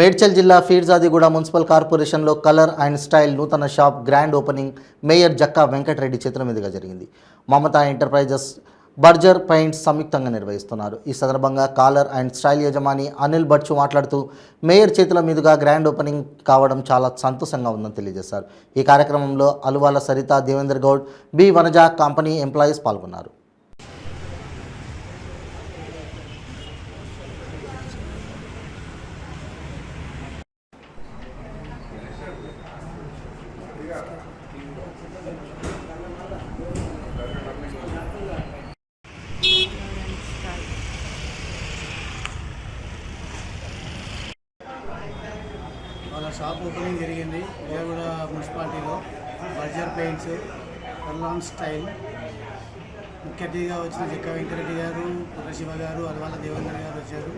మేడ్చల్ జిల్లా ఫీర్జాదిగూడ మున్సిపల్ కార్పొరేషన్లో colour and style నూతన shop grand opening mayor Jakka Venkatareddy చేతుల మీదుగా జరిగింది. మమతా ఎంటర్ప్రైజెస్, బర్జర్ పెయింట్స్ సంయుక్తంగా నిర్వహిస్తున్నారు. ఈ సందర్భంగా కలర్ అండ్ స్టైల్ యజమాని అనిల్ బట్చు మాట్లాడుతూ మేయర్ చేతుల మీదుగా గ్రాండ్ ఓపెనింగ్ కావడం చాలా సంతోషంగా ఉందని తెలియజేశారు. ఈ కార్యక్రమంలో Aluvala Saritha, Devender Goud, B Vanaja company employees పాల్గొన్నారు. వాళ్ళ షాప్ ఓపెనింగ్ జరిగింది విజయగూడ మున్సిపాలిటీలో. Berger paints, colour style. ముఖ్య అతిథిగా వచ్చిన జక్కా వెంకరెడ్డి గారు, పుర్రశివ గారు, అలవాల దేవేంద్ర గారు వచ్చారు.